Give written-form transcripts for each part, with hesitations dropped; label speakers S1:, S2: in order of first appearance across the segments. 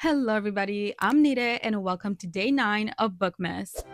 S1: Hello, everybody. I'm Nire, and welcome to day 9 of Bookmas.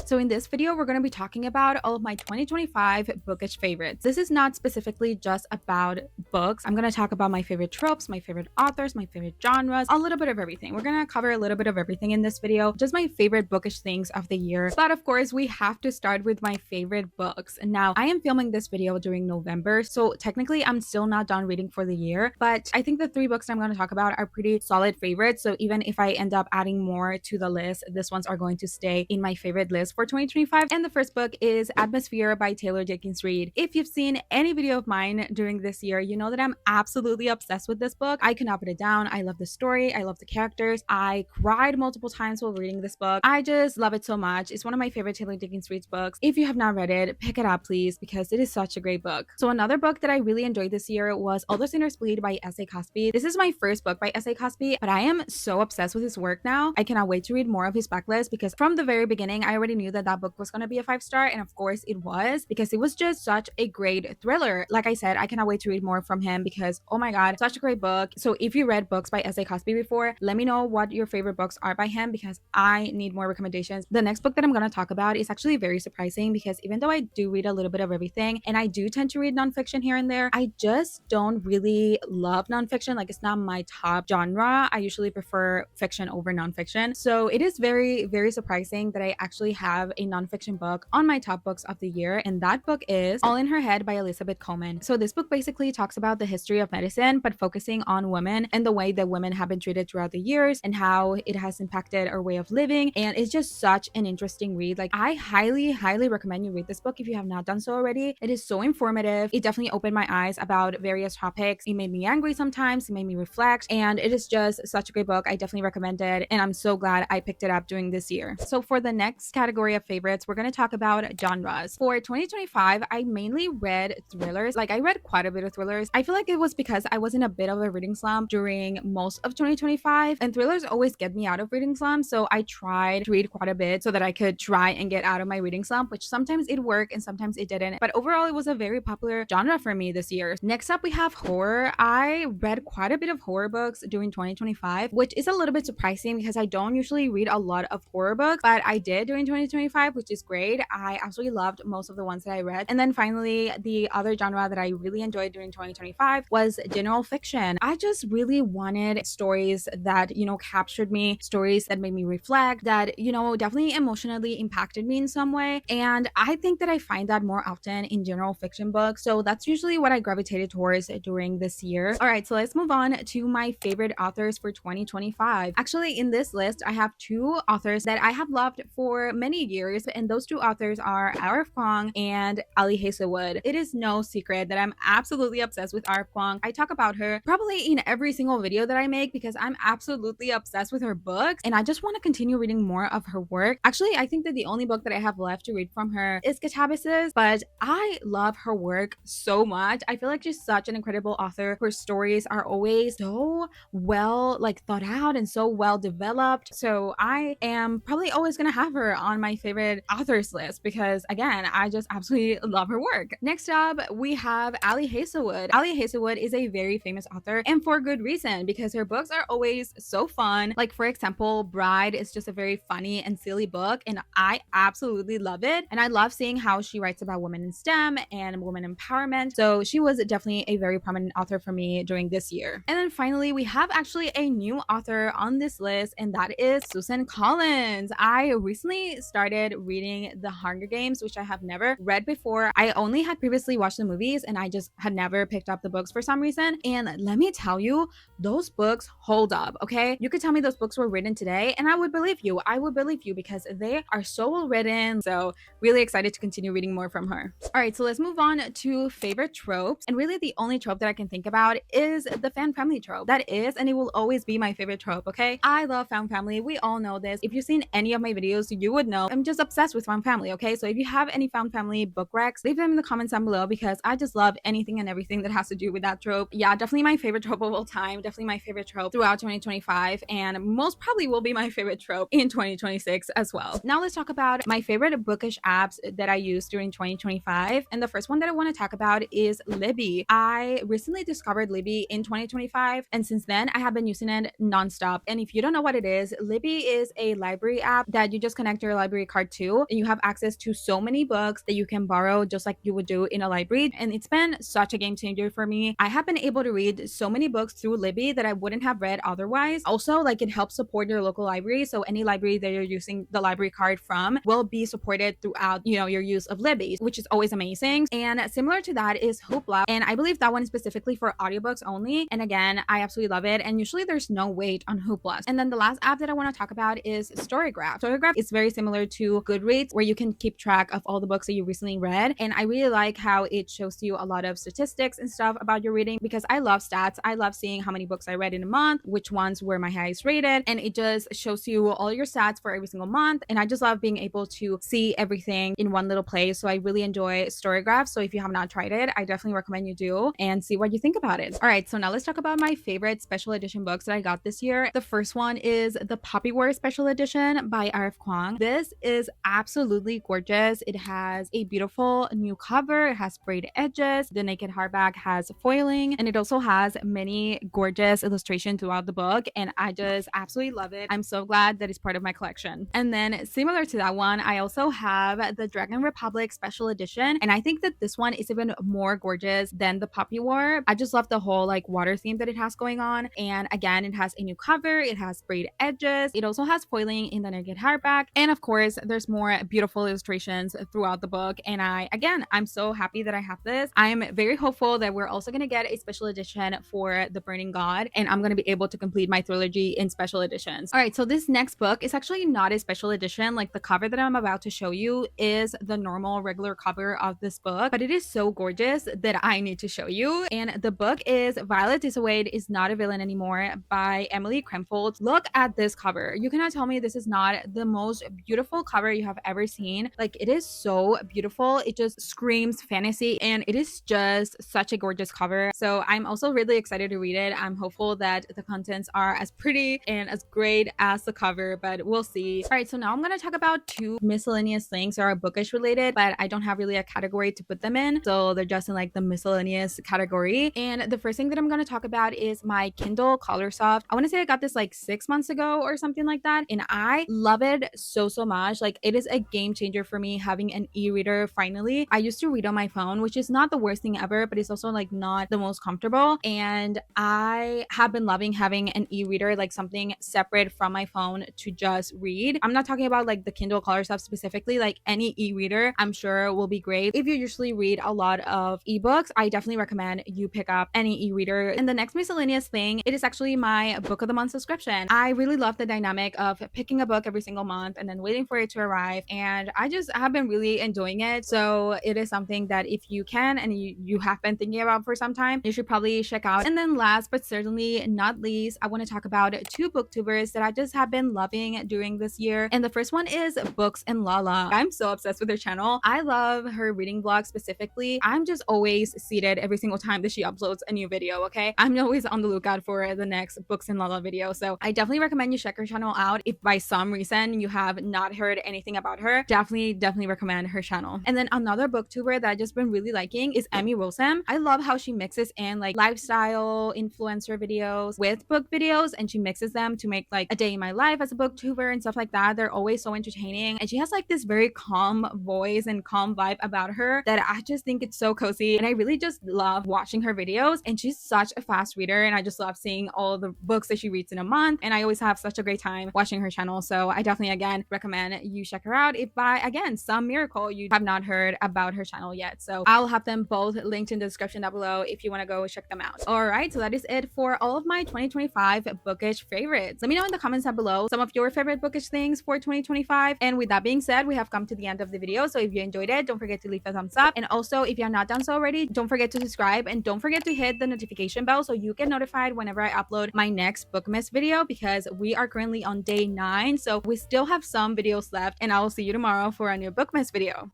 S1: So in this video, we're going to be talking about all of my 2025 bookish favorites. This is not specifically just about books. I'm going to talk about my favorite tropes, my favorite authors, my favorite genres, a little bit of everything. We're going to cover a little bit of everything in this video, just my favorite bookish things of the year. But of course, we have to start with my favorite books. Now, I am filming this video during November, so technically I'm still not done reading for the year, but I think the 3 books I'm going to talk about are pretty solid favorites. So even if I end up adding more to the list, these ones are going to stay in my favorite list for 2025. And the first book is Atmosphere by Taylor Jenkins Reid. If you've seen any video of mine during this year, you know that I'm absolutely obsessed with this book. I cannot put it down. I love the story. I love the characters. I cried multiple times while reading this book. I just love it so much. It's one of my favorite Taylor Jenkins Reid's books. If you have not read it, pick it up, please, because it is such a great book. So another book that I really enjoyed this year was All the Sinners Bleed by S.A. Cosby. This is my first book by S.A. Cosby, but I am so obsessed with his work now. I cannot wait to read more of his backlist because from the very beginning, I already knew that book was going to be a 5-star, and of course it was, because it was just such a great thriller. Like I said, I cannot wait to read more from him because, oh my god, such a great book. So if you read books by S.A. Cosby before, let me know what your favorite books are by him because I need more recommendations. The next book that I'm going to talk about is actually very surprising because even though I do read a little bit of everything and I do tend to read nonfiction here and there, I just don't really love nonfiction. Like, it's not my top genre. I usually prefer fiction over nonfiction. So it is very, very surprising that I actually have a nonfiction book on my top books of the year, and that book is All in Her Head by Elizabeth Coleman. So this book basically talks about the history of medicine, but focusing on women and the way that women have been treated throughout the years and how it has impacted our way of living. And it's just such an interesting read. Like, I highly recommend you read this book if you have not done so already. It is so informative. It definitely opened my eyes about various topics. It made me angry sometimes, it made me reflect, and it is just such a great book. I definitely recommend it, and I'm so glad I picked it up during this year. So for the next category of favorites, we're going to talk about genres. For 2025, I mainly read thrillers. Like, I read quite a bit of thrillers. I feel like it was because I was in a bit of a reading slump during most of 2025, and thrillers always get me out of reading slump, so I tried to read quite a bit so that I could try and get out of my reading slump, which sometimes it worked and sometimes it didn't, but overall it was a very popular genre for me this year. Next up, we have horror. I read quite a bit of horror books during 2025, which is a little bit surprising because I don't usually read a lot of horror books, but I did during 2025, which is great. I absolutely loved most of the ones that I read. And then finally, the other genre that I really enjoyed during 2025 was general fiction. I just really wanted stories that, captured me, stories that made me reflect, that, definitely emotionally impacted me in some way. And I think that I find that more often in general fiction books. So that's usually what I gravitated towards during this year. All right, so let's move on to my favorite authors for 2025. Actually, in this list, I have 2 authors that I have loved for many years, and those 2 authors are Arif Kwong and Ali Hazelwood. It is no secret that I'm absolutely obsessed with Arif Kwong. I talk about her probably in every single video that I make because I'm absolutely obsessed with her books, and I just want to continue reading more of her work. Actually, I think that the only book that I have left to read from her is Catabasis, but I love her work so much. I feel like she's such an incredible author. Her stories are always so well thought out and so well developed. So I am probably always gonna have her on my favorite authors list because, again, I just absolutely love her work. Next up, we have Ali Hazelwood. Ali Hazelwood is a very famous author, and for good reason, because her books are always so fun. Like, for example, Bride is just a very funny and silly book, and I absolutely love it. And I love seeing how she writes about women in STEM and women empowerment. So she was definitely a very prominent author for me during this year. And then finally, we have actually a new author on this list, and that is Susan Collins. I recently started reading The Hunger Games, which I have never read before. I only had previously watched the movies, and I just had never picked up the books for some reason. And let me tell you, those books hold up, okay? You could tell me those books were written today, and I would believe you. I would believe you because they are so well written. So really excited to continue reading more from her. All right, so let's move on to favorite tropes. And really the only trope that I can think about is the fan family trope. That is, and it will always be my favorite trope, okay? I love found family. We all know this. If you've seen any of my videos, you would know I'm just obsessed with found family, okay? So if you have any found family book recs, leave them in the comments down below because I just love anything and everything that has to do with that trope. Yeah, definitely my favorite trope of all time, definitely my favorite trope throughout 2025, and most probably will be my favorite trope in 2026 as well. Now let's talk about my favorite bookish apps that I used during 2025. And the first one that I want to talk about is Libby. I recently discovered Libby in 2025, and since then I have been using it nonstop. And if you don't know what it is, Libby is a library app that you just connect your library card to, and you have access to so many books that you can borrow just like you would do in a library. And it's been such a game changer for me. I have been able to read so many books through Libby that I wouldn't have read otherwise. Also, like, it helps support your local library, so any library that you're using the library card from will be supported throughout, you know, your use of Libby, which is always amazing. And similar to that is Hoopla, and I believe that one is specifically for audiobooks only. And again, I absolutely love it, and usually there's no wait on Hoopla. And then the last app that I want to talk about is Storygraph. Storygraph is very similar to Goodreads, where you can keep track of all the books that you recently read, and I really like how it shows you a lot of statistics and stuff about your reading, because I love stats. I love seeing how many books I read in a month, which ones were my highest rated, and it just shows you all your stats for every single month. And I just love being able to see everything in one little place. So I really enjoy Storygraph. So if you have not tried it, I definitely recommend you do and see what you think about it. All right, so now let's talk about my favorite special edition books that I got this year. The first one is the Poppy War Special Edition by R.F. Kuang. This is absolutely gorgeous. It has a beautiful new cover. It has sprayed edges. The naked hardback has foiling, and it also has many gorgeous illustrations throughout the book, and I just absolutely love it. I'm so glad that it's part of my collection. And then similar to that one, I also have the Dragon Republic Special Edition, and I think that this one is even more gorgeous than the Poppy War. I just love the whole like water theme that it has going on, and again, it has a new cover. It has sprayed edges. It also has foiling in the naked hardback, and of course there's more beautiful illustrations throughout the book. And I'm so happy that I have this. I'm very hopeful that we're also going to get a special edition for The Burning God, and I'm going to be able to complete my trilogy in special editions. All right, so this next book is actually not a special edition. Like, the cover that I'm about to show you is the normal regular cover of this book, but it is so gorgeous that I need to show you. And the book is Violet Disawade is Not a Villain Anymore by Emily Kremfold. Look at this cover. You cannot tell me this is not the most beautiful cover you have ever seen. Like, it is so beautiful. It just screams fantasy, and it is just such a gorgeous cover. So I'm also really excited to read it. I'm hopeful that the contents are as pretty and as great as the cover, but we'll see. All right, so now I'm going to talk about two miscellaneous things that are bookish related, but I don't have really a category to put them in, so they're just in like the miscellaneous category. And the first thing that I'm going to talk about is my Kindle Colorsoft. I want to say I got this like 6 months ago or something like that, and I love it so much. Like, it is a game changer for me having an e-reader finally. I used to read on my phone, which is not the worst thing ever, but it's also like not the most comfortable, and I have been loving having an e-reader, like something separate from my phone to just read. I'm not talking about like the Kindle Colorsoft specifically, like any e-reader I'm sure will be great. If you usually read a lot of ebooks, I definitely recommend you pick up any e-reader. And the next miscellaneous thing, it is actually my book of the month subscription. I really love the dynamic of picking a book every single month and then waiting for it to arrive, and I have been really enjoying it. So it is something that if you can and you have been thinking about for some time, you should probably check out. And then last but certainly not least, I want to talk about two booktubers that I just have been loving during this year. And the first one is BooksandLala. I'm so obsessed with her channel. I love her reading vlog specifically. I'm just always seated every single time that she uploads a new video, okay? I'm always on the lookout for the next BooksandLala video. So I definitely recommend you check her channel out. If by some reason you have not heard anything about her, definitely recommend her channel. And then another booktuber that I just been really liking is Emmy Rosam. I love how she mixes in like lifestyle influencer videos with book videos, and she mixes them to make like a day in my life as a booktuber and stuff like that. They're always so entertaining, and she has like this very calm voice and calm vibe about her that I just think it's so cozy, and I really just love watching her videos. And she's such a fast reader, and I just love seeing all the books that she reads in a month, and I always have such a great time watching her channel. So I definitely again recommend you check her out if by again some miracle you have not heard about her channel yet. So I'll have them both linked in the description down below if you want to go check them out. All right, so that is it for all of my 2025 bookish favorites. Let me know in the comments down below some of your favorite bookish things for 2025. And with that being said, we have come to the end of the video. So if you enjoyed it, don't forget to leave a thumbs up, and also if you're not done so already, don't forget to subscribe, and don't forget to hit the notification bell so you get notified whenever I upload my next Bookmas video, because we are currently on day 9, so we still have some videos videos left, and I will see you tomorrow for a new Bookmas video.